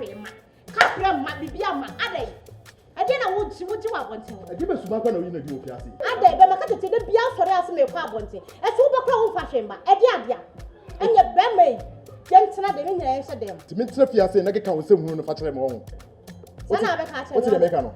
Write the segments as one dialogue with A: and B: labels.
A: hwema kakra ma bibia ma adai ade na wuti wa bonten
B: ade be suma kwa na wi na di ofiase
A: adai be maka tete de bia sori ase me kwa bonten ese wo bekra wo fa hwema ade abia enye bemei jentena de me nyina yese dem
B: timi tena fiase na keka wo sem hunu no fa kire me wo
A: sana be ka kire
B: wo ti de meka no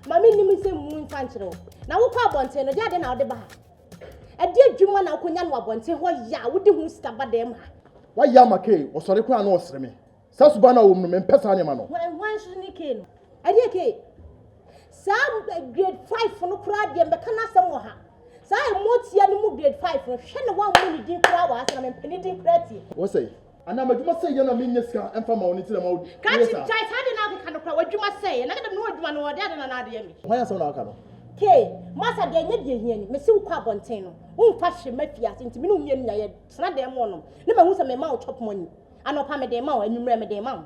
A: mami nim sem mu fa kire wo na wo kwa bonten no de ade na wo de ba ade adwuma na konya no bonten ho ya wo de hu sika ba dem ha
B: wa ya make wo sori kwa na wo sere me sa suba na wo mu me mpesa ne ma no
A: wan su ni ke no ade ke sam grade 5 no kura de be kana sam wo ha sa emotia no mu grade 5 no hwe ne wan mu ni din kura wa asa na me pani din kura ti
B: wo say ana madwuma say yana me nyeska emfa ma woni ti na ma wodi
A: ka ti chai sa de na ka no kura wadwuma say na ga de no wadwuma no wode ade na ade ya mi
B: hwan ya sa na aka no
A: ke masa de nya de hia ni me se wo kwa bonten no wo fa hwe mafia se ntimi no mia nya ye sra de mo no ne ma hu se me ma wo chop money anopa me de ma wo anumre me de ma wo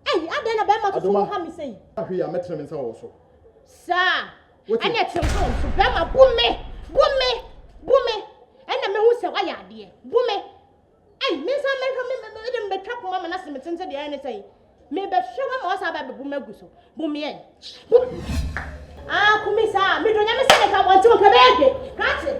A: ai ade na be ma so ha mi sei
B: ahwe ya metre me nsa wo so
A: sa anya tsempo so be ma bume ena me hu se wa ya de bume ai me sa me trap mama na se me tente de ene sei me be hwe ma wa sa ba be bume gu so bume en kumisa me do nya me se ka bonte mo ka bege ka che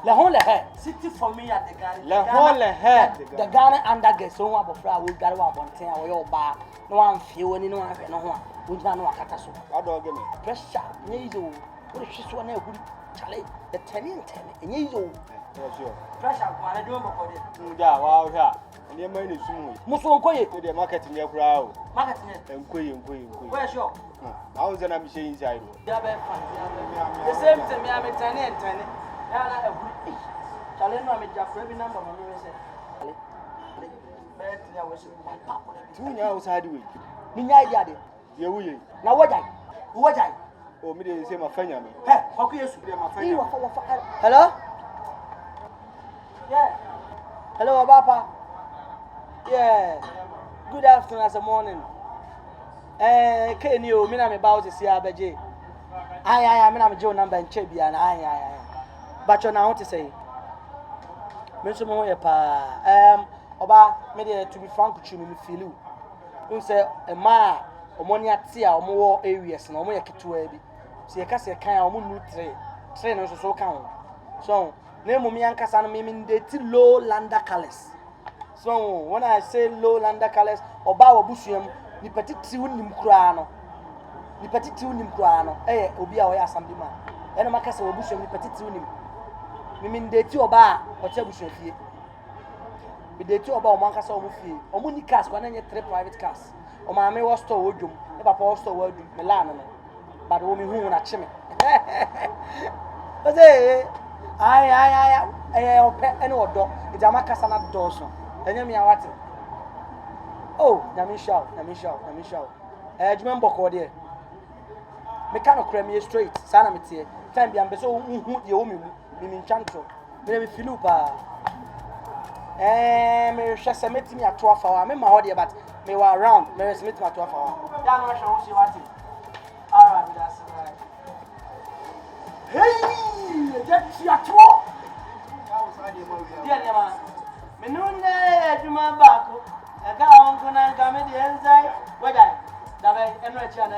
C: La whole head sitting for me at the garden.
D: La whole head.
C: The garden under get so one before we got one bonten or your bar. No one feel any no one no one. We don't know what so.
D: How do I get me?
C: Pressure. Nezo. What is this one here? Charlie. The 10 and Nezo.
D: Yes, sure.
C: Pressure. I don't know.
D: Yeah, wow, yeah. And your money is smooth.
C: Muso Koye
D: to the market in your crowd.
C: Marketing
D: And Koye.
C: Where's your?
D: I was an ambition inside.
C: The same thing, I am 10 and 10. Charlie, no, I'm a Jack Rabbit number.
D: Two hours had we.
C: Ninya,
D: Dear we.
C: now what I?
D: Oh, me the same offender.
C: Hey, how can you see my friend? Hello? Yeah. Hello, Papa. Yeah. Good afternoon as a morning. Can you mean I'm about to see Abeje? I mean I'm Joe number and Chebby and I. But you now to say, Mr. Moya pa Oba made to be frank with you, me feel you. You say a ma or money at tea or more areas and only a kid to be. See a cassia kind of moon train also so count. So, name me and Cassan mean the low lander colors. So, when I say low lander colors or bow bushium, the petit tunim crano. The petit tunim crano, Obia or something man. And a macas or bushum, the petit tunim. We mean the two bar or Chabush here. With the two about Mancas or Muffy, or Municas, one and your 3 private cars. Or my may was to wood, never post to word Milan, but only who not chimney. But I pet any or dog, it's a Macas and a Dawson. And you mean what? Oh, Namisha. Remember, Cordia. Mechanic creme straight, Sanamity, time be ambeso, you owe me. In Chanto, maybe Philupa. Me just met me at 12 hours. I'm in my audio, but me were around. Me met me at 12 hours. Yeah, no, I shall see what it. All right, that's right. Hey, that's your talk. Yeah, man. Me no need to my back. I can't come in the inside. Where I? That I'm not sure.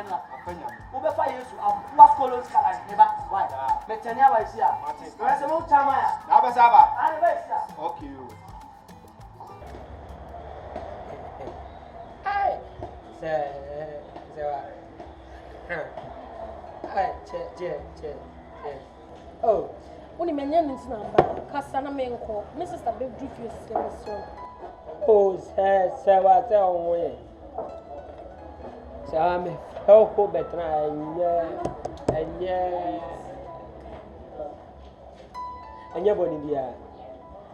C: Ube fa Yesu afuwa scholars kala neba why metania wa isia we se mo chama ya
D: na ba saba
C: ani ba isia
D: okay
C: ai se wa ai che
A: oh uni menye nti na ba kasa na menko my sister be drift you system so
E: Oh, serwaah say on way. So I'm help better and your body dear.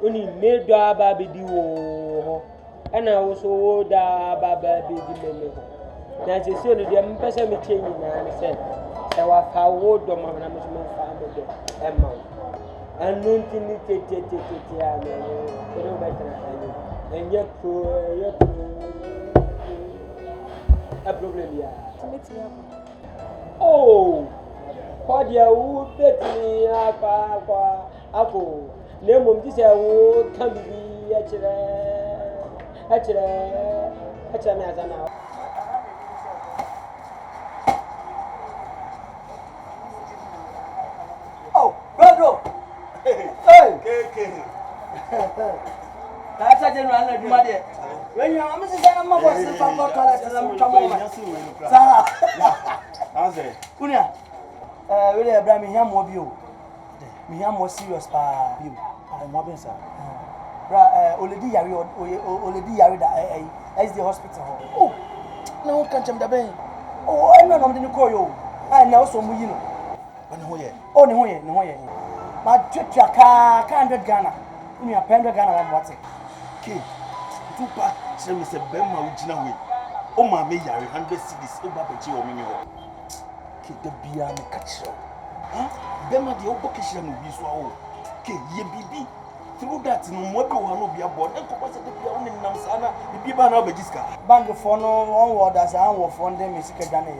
E: Only made da baby wo and I also da baby di. Now she said the person me change na say serwaah fa wo do ma na me so fa me do emma. And nothing it and better and yet a problem ya. Oh, what you bet me apple. Name of this can be actually now.
C: Oh, brother. Hey. That's a general like mother. When you are Mrs. Emma was in some toilet and I'm coming.
D: Answer.
C: Kunya. Really, Abraham, me am more you. Me am more serious pa you. I'm more sir. Already yari that is the hospital. Oh, no can't jump the bay. Oh, I know I'm the call you. I know some you know. Oh, no, my church car can't get Ghana. You are paying Ghana on what's it?
F: Okay. Two part, say Mr. Bema Ujina way. Oh, my mayor, 100 cities, over the Geo Mino. Okay, the beer me catch you. Huh? Bema the Obokishan will be so. Okay, ye baby. Through that, no more will be aboard. And Kumasi the beer only Namsana, the people are now Bejiska.
C: Bang for no one word as I will phone them is Ghana.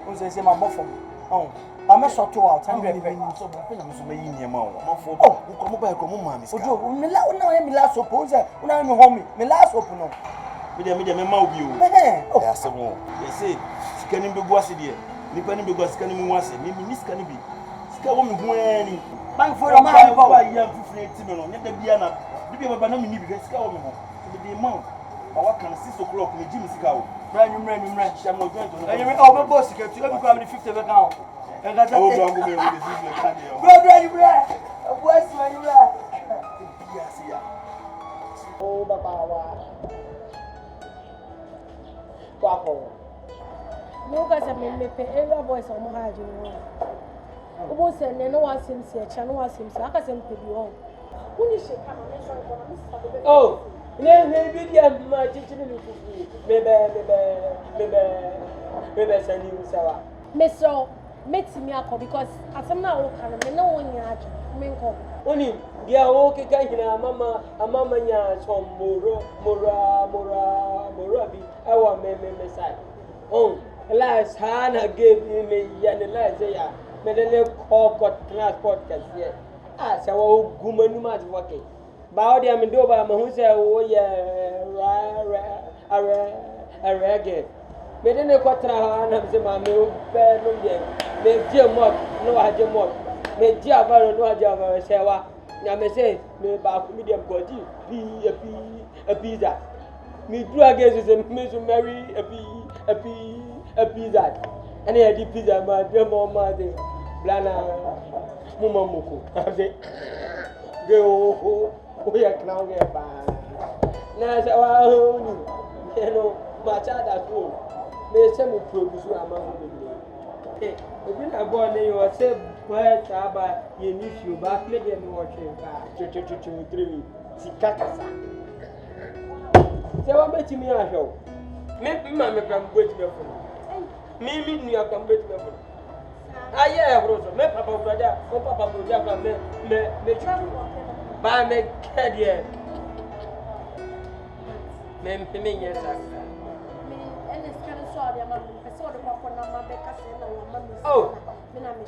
C: Who's say my buffalo? Oh. I'm a sort out 100 pennies. So, I'm making your mouth. Oh, you come back, come on, Miss Joe. No, I'm last suppose. When I'm home, my last open.
F: With the mouth you. Oh, that's a more. They say, scanning the was here. Nipping the was scanning was it. Maybe Miss Canby. Scan when bang for a man, young 15 million. Let the Biana. The people by no means because scour me home. The amount. What can 6 o'clock with Jimmy Scout? Brand new, I'm not going to. And you're over boss, you have 50 account. And that's all I'm going to do. Brother, you bread. What's my bread? Yes, yeah.
E: Oh, Baba. Papa.
A: No, guys, I mean, me pay every voice on my head. You won't say, no one seems here, channel was him, so I can send you home. When you shake,
E: Oh, maybe I'm my teaching you. Maybe send you sour.
A: Miss makes me a call because as I'm now looking, no one yard.
E: Only dear okay, Mamma Yan, some Morabi, our meme side. Oh, last Hannah gave me Yan Eliza, made a little corporate transport case. Ah, so woman much working. Bowdy, I'm in Dover, who say, oh, yeah, a reggae. Me didn't quarter and I'm the mammy, bad no game. Me dear mod, no, I dear mod. Me dear Baron, no, I dear Sewa. Now, me say, me back medium body, a pizza. Me do against the Miss Mary, a pizza. And I had the pizza, my dear mamma, Blana Mumamuku. I say, go, we are now get by. Now, you know, my child at home. Me say me produce amount of baby. If you are born you say boy chaba you need you back me dem watch you 3 sikakasa. Say what bet me ahwo. Me ma me pam bet me for. Me nu akam bet me for. Aye ehro so me papa brother from me ba me kede. Me yes oh, Mina me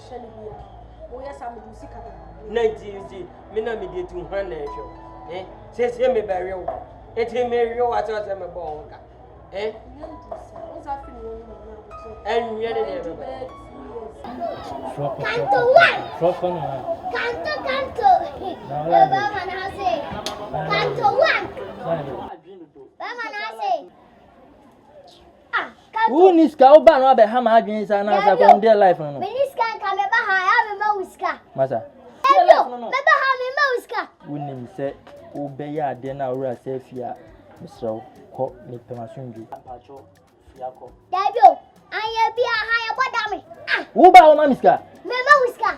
E: to one eh? Says him a burial. It's him a real what was a bone. Eh? And yet,
G: Canto one. Canto one.
H: Who needs cow ban or the hammer against an answer from their life?
G: Miniscan come behind a mouska.
H: Massa.
G: Never have a mouska.
H: Wouldn't say, obey a dinner or a safe here. Mr. Ho, me permission.
C: Pacho, Fiaco.
G: Dabio, I be a higher bottom. Ah,
H: Who buy my miska?
G: Mama Whisker.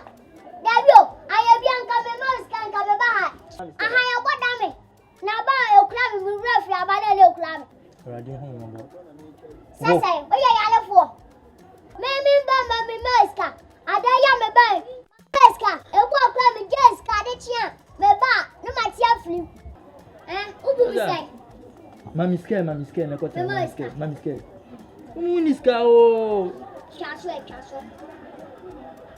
G: Dabio, I be Uncle Mama Whisker and Cababa. A higher bottom. Now buy a clam with referee about a little clam. Say, oh, yeah, for. Mammy, Whisker. I die, my bag. Whisker, a walk clam, Jessica, the chair. My bar, no matter flu. Eh, who be say?
H: Mammy scare, no got mammy scare. Who is cow?
G: Castle.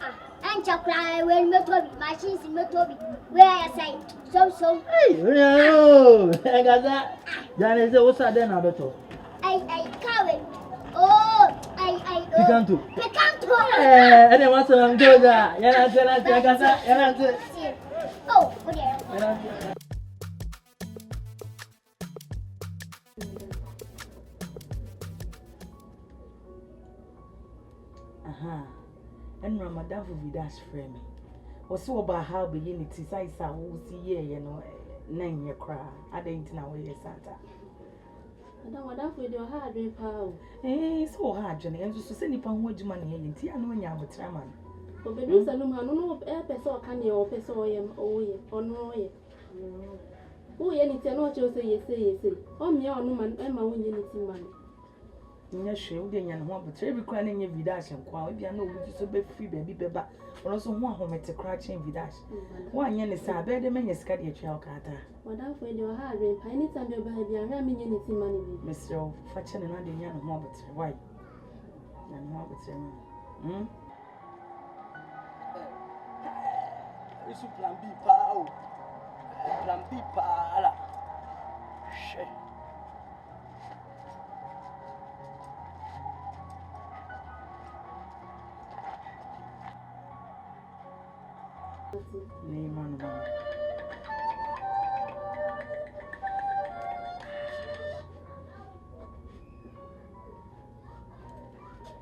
G: Ah, and chocolate when motor machines in motor. Where I say, so.
H: Hey, no, I got that. Janice, what's that then?
G: I carry. Oh,
H: You can't do.
G: And
H: then what's on good? Yeah,
G: oh, yeah.
I: And Ramadan for Vidash frame. Or so about how the unity size I will see ye, you know, 9 year cry. I didn't know where you Santa.
J: I don't want that with your hard way, pal.
I: Eh, so hard, Johnny, and just to send upon what you money and tea and when you have a traman.
J: But the news alone, I don't know if air peso can you or peso or no. Oh, anything not you say. Oh, me or no man, Emma win anything man.
I: Yes, sure, then you want to every crying in your Vidash and quite if you know which is a bit free baby, but also one home at a crouching Vidash. One yen is a better man, you scat your child carter.
J: Madame, for your hard way, anytime your baby, I'm having anything money.
I: Mr. Fatchin and I young Hobbit, why? And Hobbit,
C: This is plan B, pal. Plan B, pal. Shit.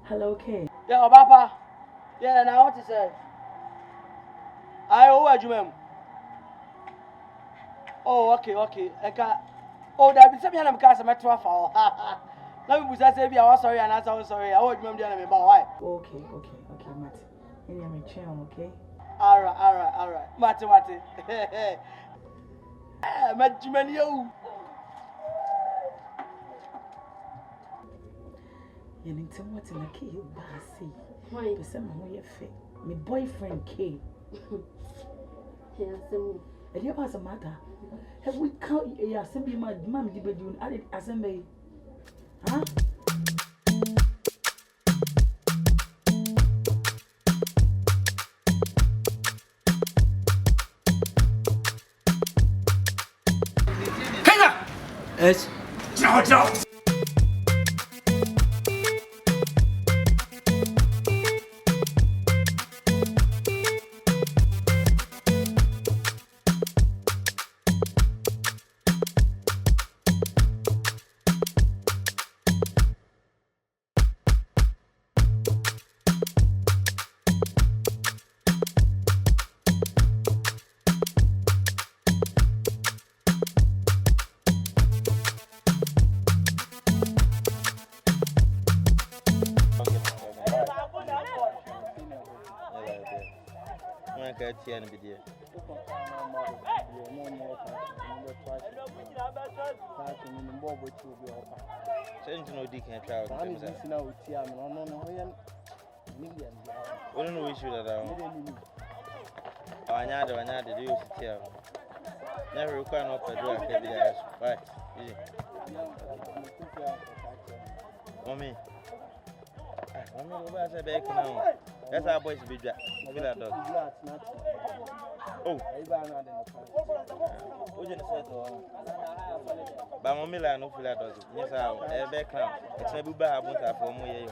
I: Hello, okay.
C: Yeah, Papa. Yeah, now what is it? I owe you, ma'am. Oh, okay. Oh, there be some young cars I'm at 12 hours. Now we say, I was sorry, and I was sorry. I owe you, ma'am, about why.
I: Okay, Matt. And you're my channel, okay?
C: All right. Mate. Majimanio.
I: You need to what in a key, Bassy. Why? The same way you fit. My boyfriend K.
J: Yes, so.
I: And you as a matter. Have we count your assembly, my mammy, did you added assembly? Huh?
C: Yes.
F: Ciao.
K: Tiana bidia. Send no dick and child. I don't know issue that I know do you sit never require no pedro activity. Bye. Mommy. I'm not over as a back now. That's our boys be that. Oh, but my Miller no feel does it. Yes, I'll back now. It's a bad for more.